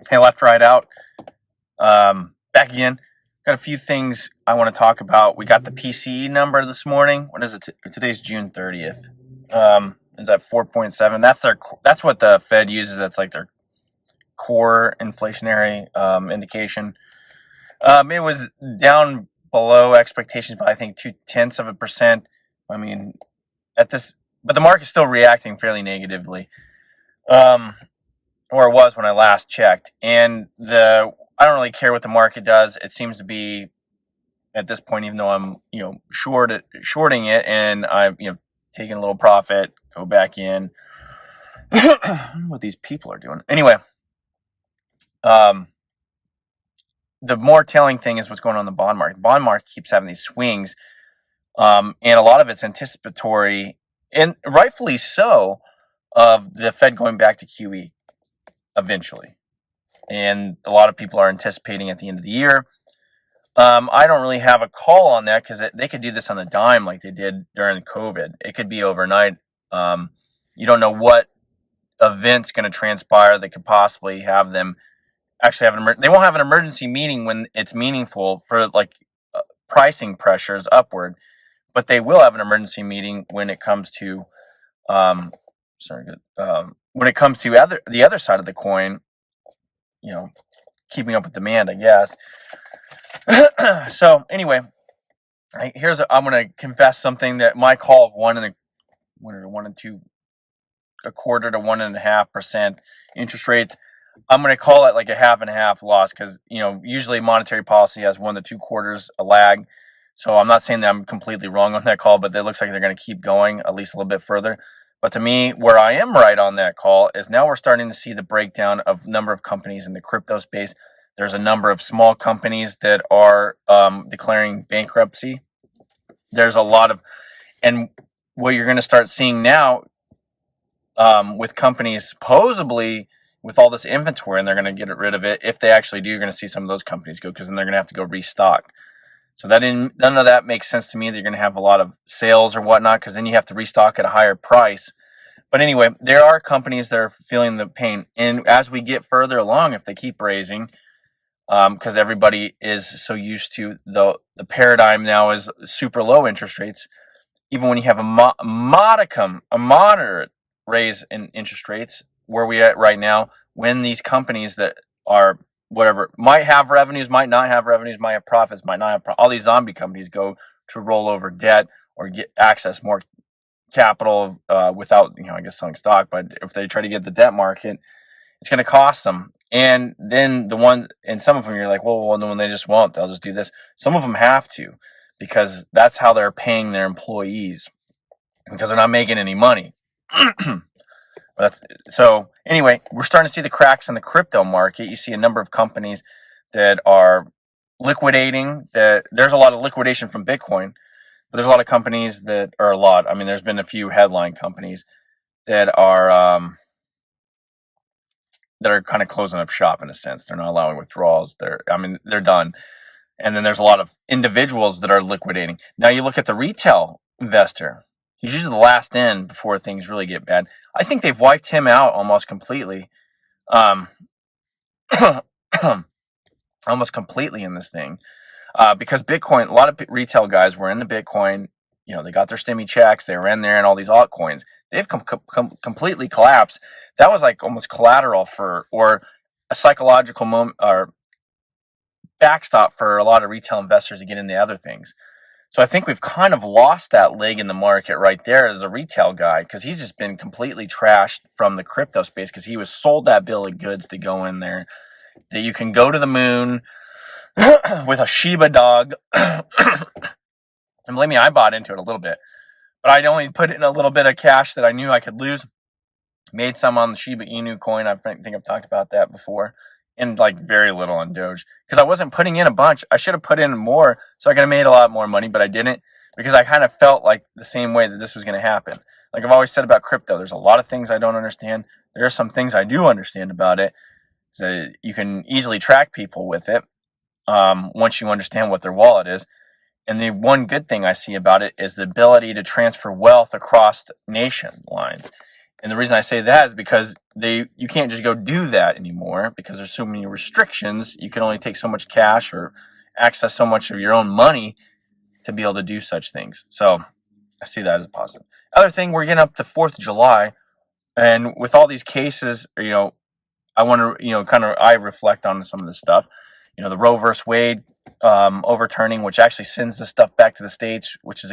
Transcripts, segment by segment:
Hey, left, right, out. Back again. Got a few things I want to talk about. We got the PCE number this morning. What is it? Today's June 30th. Is that 4.7? That's what the Fed uses. That's like their core inflationary indication. It was down below expectations by I think 0.2%. I mean, but the market's still reacting fairly negatively. Or it was when I last checked. And I don't really care what the market does. It seems to be at this point, even though I'm shorting it, and I'm taking a little profit, go back in. I don't know what these people are doing. Anyway, the more telling thing is what's going on in the bond market. The bond market keeps having these swings, and a lot of it's anticipatory, and rightfully so, of the Fed going back to QE eventually. And a lot of people are anticipating at the end of the year. I don't really have a call on that because they could do this on a dime like they did during COVID. It could be overnight. You don't know what event's going to transpire that could possibly have them actually have they won't have an emergency meeting when it's meaningful for pricing pressures upward, but they will have an emergency meeting when it comes to when it comes to the other side of the coin, keeping up with demand, I guess. So anyway, I'm going to confess something that my call of 1.25% to 1.5% interest rates, I'm going to call it like a half and a half loss because usually monetary policy has 1 to 2 quarters a lag. So I'm not saying that I'm completely wrong on that call, but it looks like they're going to keep going at least a little bit further. But to me, where I am right on that call is now we're starting to see the breakdown of number of companies in the crypto space. There's a number of small companies that are declaring bankruptcy. There's a lot of, and what you're going to start seeing now with companies supposedly with all this inventory, and they're going to get rid of it. If they actually do, you're going to see some of those companies go because then they're going to have to go restock. So none of that makes sense to me. They're going to have a lot of sales or whatnot because then you have to restock at a higher price. But anyway, there are companies that are feeling the pain. And as we get further along, if they keep raising, because everybody is so used to the paradigm now is super low interest rates, even when you have a moderate raise in interest rates, where we at right now, when these companies that are whatever might have revenues, might not have revenues, might have profits, might not have all these zombie companies go to roll over debt or get access more capital without I guess selling stock, but if they try to get the debt market, it's going to cost them. And then some of them you're like, well, no, they just won't. They'll just do this. Some of them have to because that's how they're paying their employees because they're not making any money. So anyway, we're starting to see the cracks in the crypto market. You see a number of companies that are liquidating. There's a lot of liquidation from Bitcoin, but there's a lot of companies that are there's been a few headline companies that are kind of closing up shop in a sense. They're not allowing withdrawals. They're done. And then there's a lot of individuals that are liquidating. Now you look at the retail investor. He's usually the last in before things really get bad. I think they've wiped him out almost completely. Almost completely in this thing. Because Bitcoin, a lot of retail guys were in the Bitcoin. They got their stimmy checks. They were in there and all these altcoins. They've completely collapsed. That was like almost collateral or a psychological moment or backstop for a lot of retail investors to get into other things. So I think we've kind of lost that leg in the market right there as a retail guy because he's just been completely trashed from the crypto space because he was sold that bill of goods to go in there, that you can go to the moon with a Shiba dog. And believe me, I bought into it a little bit, but I'd only put in a little bit of cash that I knew I could lose. Made some on the Shiba Inu coin. I think I've talked about that before. And very little on Doge because I wasn't putting in a bunch. I should have put in more so I could have made a lot more money, but I didn't because I kind of felt like the same way that this was going to happen. Like I've always said about crypto, there's a lot of things I don't understand. There are some things I do understand about it. So you can easily track people with it once you understand what their wallet is. And the one good thing I see about it is the ability to transfer wealth across nation lines. And the reason I say that is because you can't just go do that anymore because there's so many restrictions. You can only take so much cash or access so much of your own money to be able to do such things. So I see that as a positive. Other thing, we're getting up to 4th of July, and with all these cases, I want to, I reflect on some of this stuff. The Roe versus Wade overturning, which actually sends the stuff back to the states, which is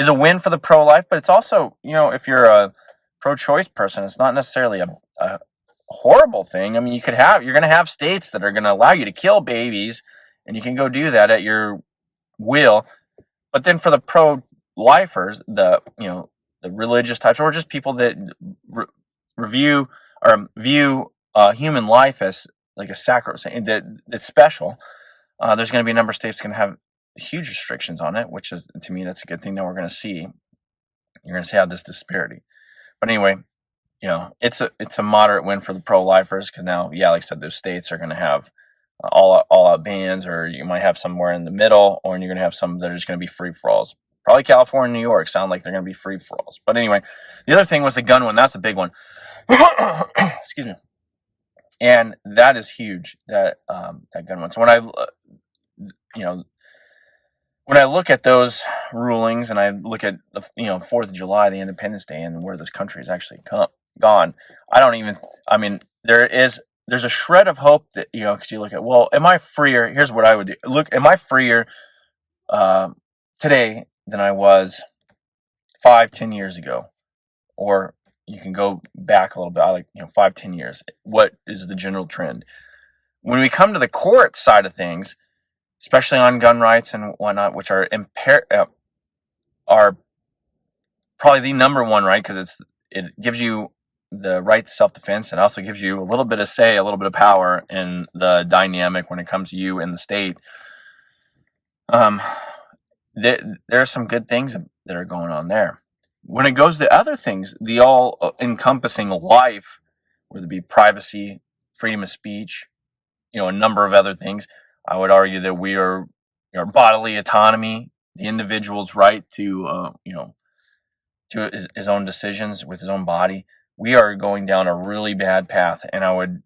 a win for the pro-life, but it's also, if you're a pro-choice person, it's not necessarily a horrible thing. I mean, you're going to have states that are going to allow you to kill babies, and you can go do that at your will. But then for the pro-lifers, the religious types, or just people that view human life as like a sacrosanct, that's special, there's going to be a number of states going to have huge restrictions on it, which is, to me, that's a good thing that we're going to see. You're going to have this disparity. But anyway, it's a moderate win for the pro-lifers because now, like I said, those states are going to have all out bans, or you might have somewhere in the middle, or you're going to have some that are just going to be free-for-alls. Probably California and New York sound like they're going to be free-for-alls. But anyway, the other thing was the gun one. That's a big one. Excuse me. And that is huge, that gun one. So when I look at those rulings and I look at the 4th of July, the Independence Day, and where this country has actually gone, there's a shred of hope that, because you look at, well, am I freer? Here's what I would do. Look, am I freer today than I was 5-10 years ago? Or you can go back a little bit, like 5-10 years. What is the general trend? When we come to the court side of things, especially on gun rights and whatnot, which are probably the number one right, because it gives you the right to self-defense. It also gives you a little bit of say, a little bit of power in the dynamic when it comes to you and the state. There are some good things that are going on there. When it goes to other things, the all-encompassing life, whether it be privacy, freedom of speech, a number of other things, I would argue that we are bodily autonomy, the individual's right to to his own decisions with his own body. We are going down a really bad path, and I would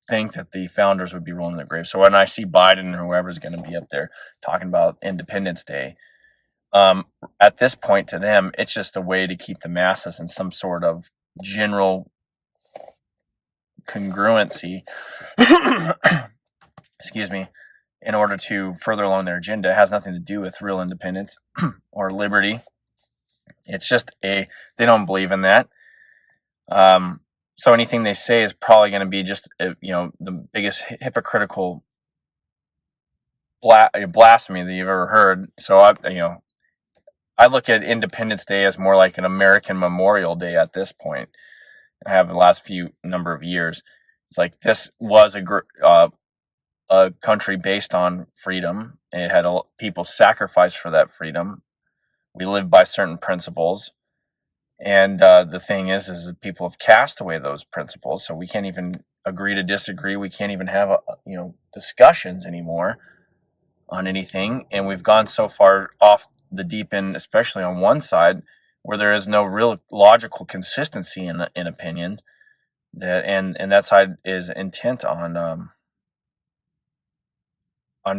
think that the founders would be rolling their grave. So when I see Biden or whoever's going to be up there talking about Independence Day, at this point to them, it's just a way to keep the masses in some sort of general congruency, excuse me, in order to further along their agenda. It has nothing to do with real independence or liberty. It's just they don't believe in that. So anything they say is probably going to be just, the biggest hypocritical blasphemy that you've ever heard. So I look at Independence Day as more like an American Memorial Day at this point. I have the last few number of years. It's like this was a country based on freedom. It had people sacrifice for that freedom. We live by certain principles. And the thing is that people have cast away those principles, so we can't even agree to disagree. We can't even have discussions anymore on anything, and we've gone so far off the deep end, especially on one side, where there is no real logical consistency in opinions. And that side is intent on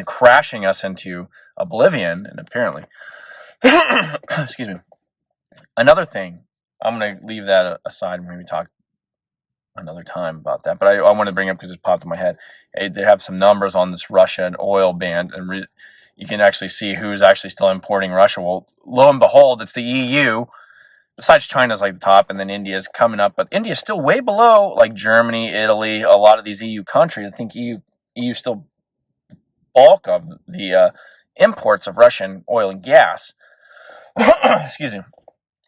crashing us into oblivion, and apparently, excuse me. Another thing, I'm going to leave that aside and maybe talk another time about that. But I want to bring up, because it popped in my head. They have some numbers on this Russian oil ban, and you can actually see who's actually still importing Russia. Well, lo and behold, it's the EU. Besides China's like the top, and then India's coming up. But India's still way below, like Germany, Italy, a lot of these EU countries. I think EU still bulk of the imports of Russian oil and gas. Excuse me.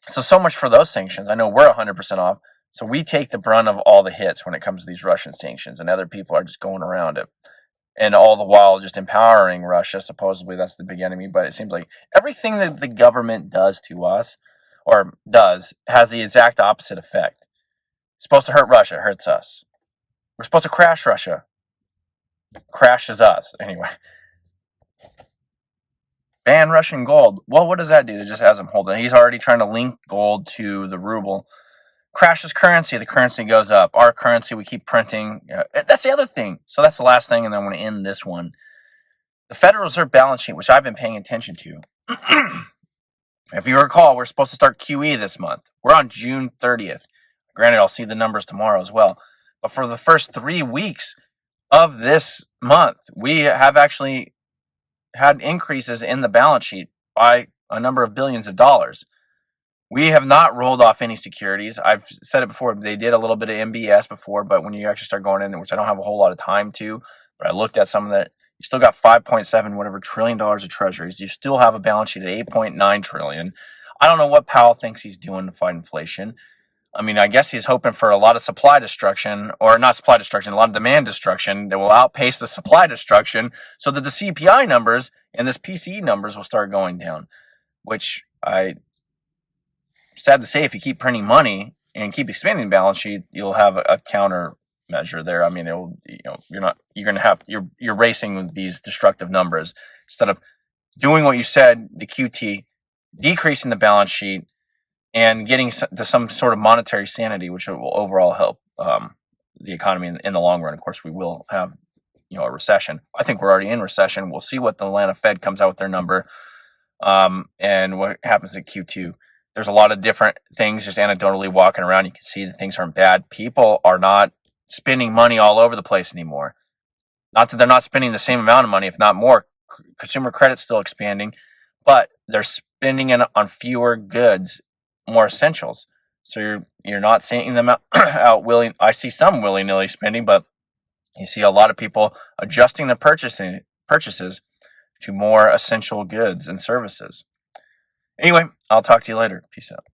So much for those sanctions. I know we're 100% off. So we take the brunt of all the hits when it comes to these Russian sanctions, and other people are just going around it. And all the while just empowering Russia. Supposedly that's the big enemy, but it seems like everything that the government does to us, or has the exact opposite effect. It's supposed to hurt Russia, it hurts us. We're supposed to crash Russia. Crashes us. Anyway. ban Russian gold. Well, what does that do? It just has him hold it. He's already trying to link gold to the ruble. Crashes currency, the currency goes up. Our currency, we keep printing. That's the other thing. So that's the last thing, and then I'm going to end this one. The Federal Reserve balance sheet, which I've been paying attention to. If you recall, we're supposed to start QE this month. We're on June 30th. Granted, I'll see the numbers tomorrow as well. But for the first 3 weeks of this month, we have actually had increases in the balance sheet by a number of billions of dollars. We have not rolled off any securities. I've said it before. They did a little bit of MBS before, but when you actually start going in, which I don't have a whole lot of time to, but I looked at some of that. You still got 5.7 whatever trillion dollars of treasuries. You still have a balance sheet at 8.9 trillion. I don't know what Powell thinks he's doing to fight inflation. I mean, I guess he's hoping for a lot of supply destruction, or not supply destruction, a lot of demand destruction that will outpace the supply destruction so that the CPI numbers and this PCE numbers will start going down, which sad to say, if you keep printing money and keep expanding the balance sheet, you'll have a counter measure there. I mean, you're racing with these destructive numbers instead of doing what you said, the QT, decreasing the balance sheet and getting to some sort of monetary sanity, which will overall help the economy in the long run. Of course, we will have a recession. I think we're already in recession. We'll see what the Atlanta Fed comes out with their number and what happens at Q2. There's a lot of different things just anecdotally walking around. You can see that things aren't bad. People are not spending money all over the place anymore. Not that they're not spending the same amount of money, if not more. Consumer credit's still expanding, but they're spending it on fewer goods, more essentials. So you're not seeing them out willing. I see some willy-nilly spending, but you see a lot of people adjusting their purchases to more essential goods and services. Anyway, I'll talk to you later. Peace out.